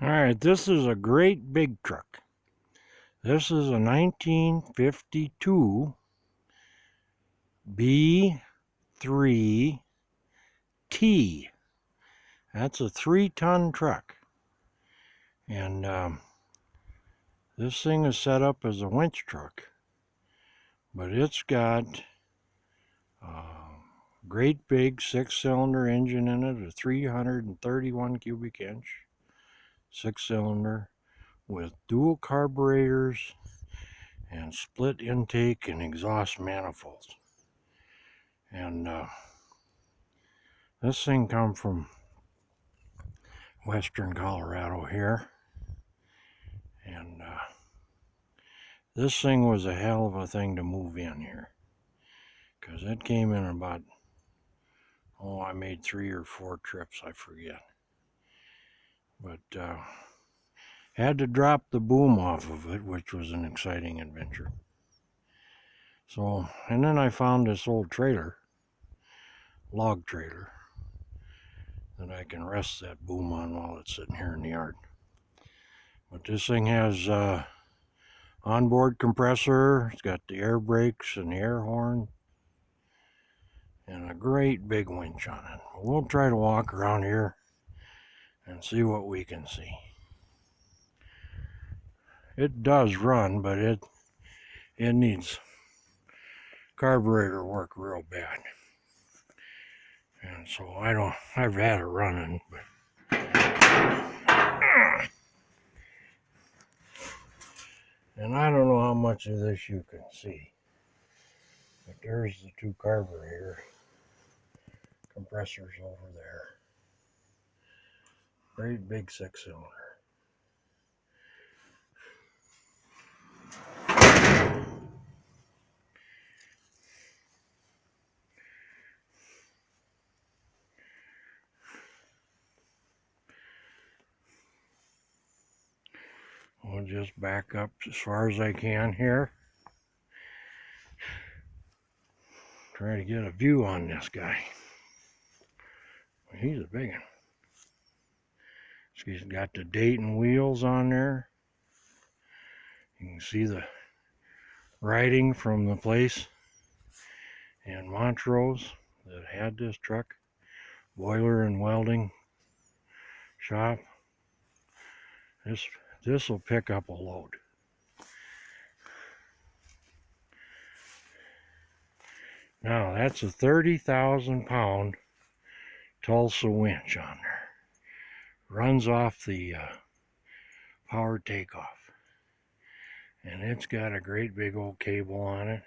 Alright, this is a great big truck. This is a 1952 B-3-T. That's a 3-ton truck. And this thing is set up as a winch truck. But it's got a great big 6-cylinder engine in it, a 331 cubic inch 6-cylinder with dual carburetors and split intake and exhaust manifolds. And this thing come from western Colorado here, and this thing was a hell of a thing to move in here, because it came in about, I made 3 or 4 trips, I forget, but had to drop the boom off of it, which was an exciting adventure. So, and then I found this old trailer, log trailer, that I can rest that boom on while it's sitting here in the yard. But this thing has onboard compressor, it's got the air brakes and the air horn, and a great big winch on it. We'll try to walk around here and see what we can see. It does run, but it needs carburetor work real bad. And so I've had it running, but and I don't know how much of this you can see, but there's the 2 carburetor compressors over there. Great big 6-cylinder. I'll just back up as far as I can here. Try to get a view on this guy. He's a big one. He's got the Dayton wheels on there. You can see the writing from the place in Montrose that had this truck. Boiler and welding shop. This will pick up a load. Now that's a 30,000 pound Tulsa winch on there. Runs off the power takeoff. And it's got a great big old cable on it.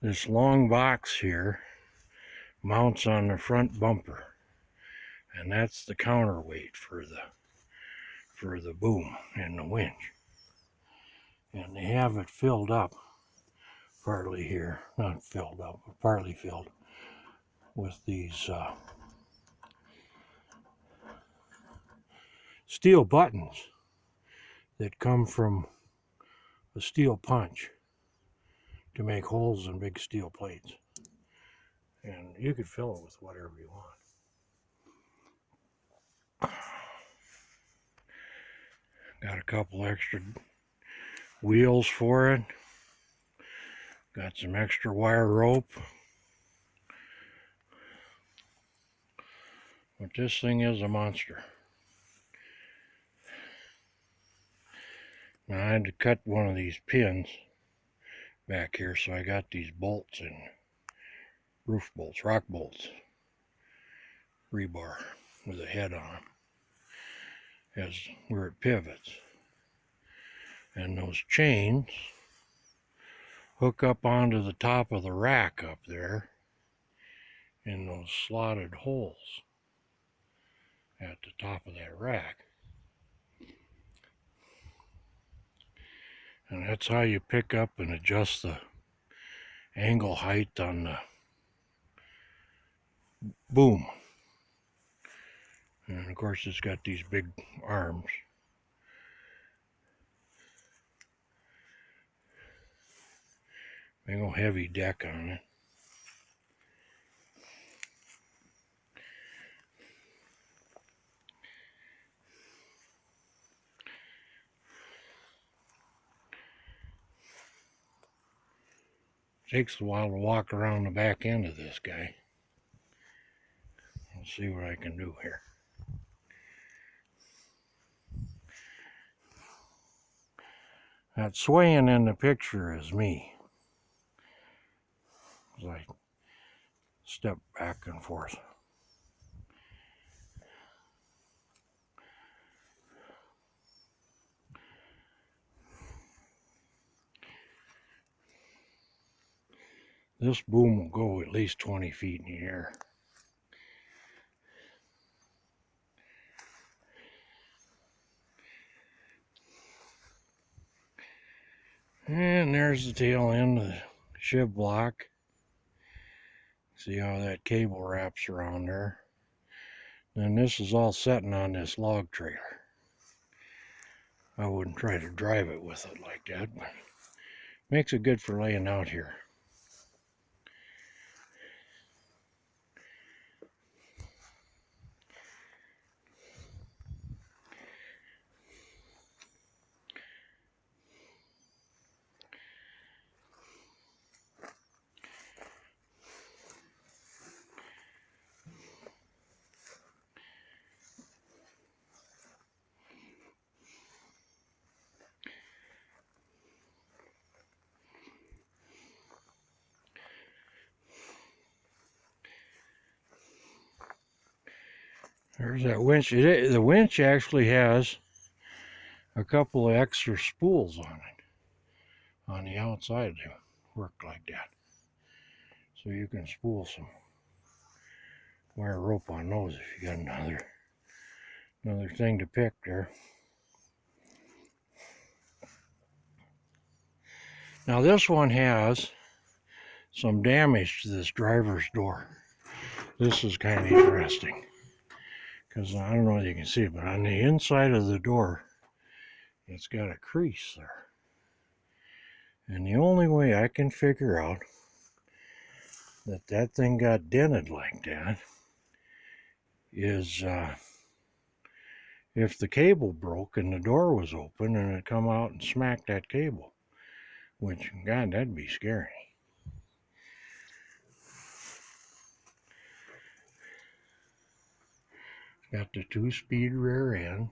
This long box here mounts on the front bumper, and that's the counterweight for the boom and the winch. And they have it filled up partly here, not filled up, but partly filled with these steel buttons that come from a steel punch to make holes in big steel plates. And you could fill it with whatever you want. Got a couple extra wheels for it. Got some extra wire rope. But this thing is a monster. Now I had to cut one of these pins back here, so I got these bolts and roof bolts, rock bolts, rebar with a head on them, as where it pivots. And those chains hook up onto the top of the rack up there in those slotted holes at the top of that rack. And that's how you pick up and adjust the angle height on the boom. And of course it's got these big arms. Big old heavy deck on it. Takes a while to walk around the back end of this guy. Let's see what I can do here. That swaying in the picture is me. As I step back and forth. This boom will go at least 20 feet in the air. And there's the tail end of the shiv block. See how that cable wraps around there. And this is all setting on this log trailer. I wouldn't try to drive it with it like that, but makes it good for laying out here. There's that winch. The winch actually has a couple of extra spools on it, on the outside to work like that. So you can spool some wire rope on those if you got another thing to pick there. Now this one has some damage to this driver's door. This is kind of interesting because I don't know if you can see it, but on the inside of the door it's got a crease there. And the only way I can figure out that thing got dented like that is if the cable broke and the door was open and it come out and smacked that cable, which, God, that'd be scary. Got the 2-speed rear end.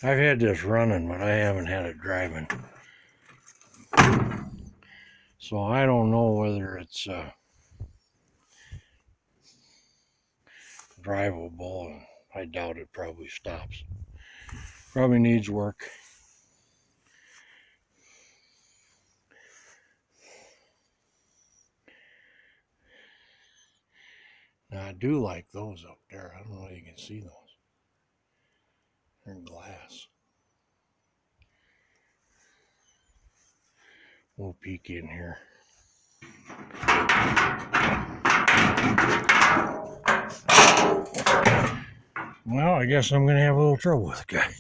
I've had this running, but I haven't had it driving. So I don't know whether it's drivable, and I doubt it probably stops. Probably needs work. Now I do like those up there. I don't know if you can see those. They're glass. We'll peek in here. Well, I guess I'm going to have a little trouble with the guy.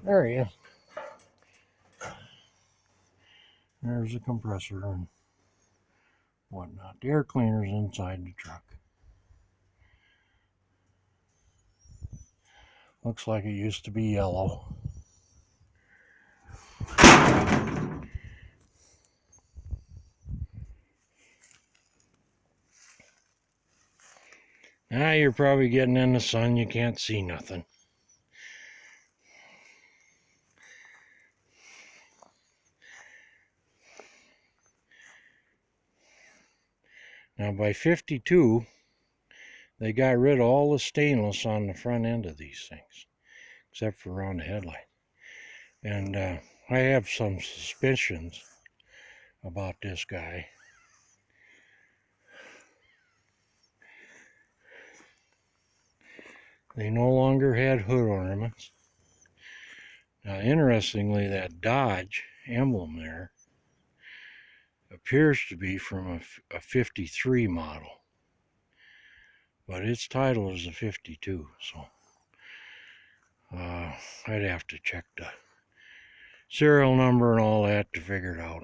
There he is. There's the compressor and whatnot. The air cleaner's inside the truck. Looks like it used to be yellow. Now you're probably getting in the sun, you can't see nothing. Now by 52, they got rid of all the stainless on the front end of these things, except for around the headlight. And I have some suspicions about this guy. They no longer had hood ornaments. Now, interestingly, that Dodge emblem there appears to be from a 53 model, but its title is a 52, so I'd have to check the serial number and all that to figure it out.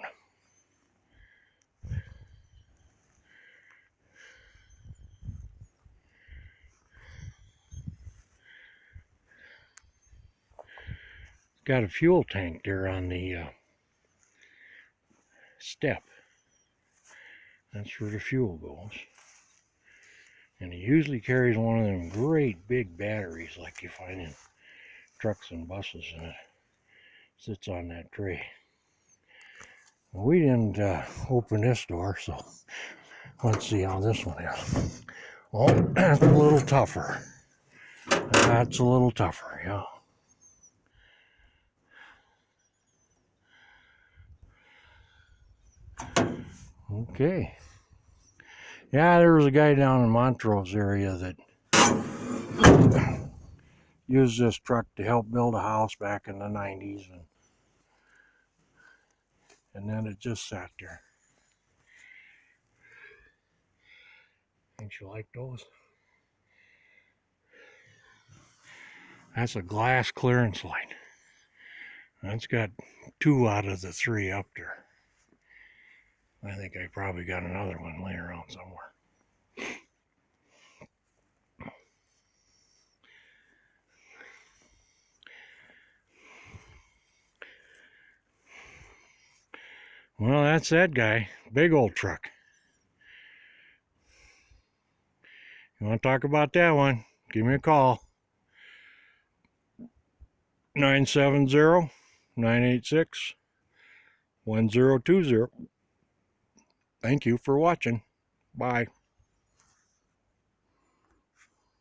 got a fuel tank there on the step. That's where the fuel goes. And he usually carries one of them great big batteries like you find in trucks and buses, and it sits on that tray. We didn't open this door, so let's see how this one is. Oh, that's a little tougher. That's a little tougher, yeah. Okay. Yeah, there was a guy down in Montrose area that used this truck to help build a house back in the 90s, and then it just sat there. Don't you like those? That's a glass clearance light. That's got 2 out of the 3 up there. I think I probably got another one laying around somewhere. Well, that's that guy. Big old truck. You want to talk about that one? Give me a call. 970-986-1020. Thank you for watching. Bye.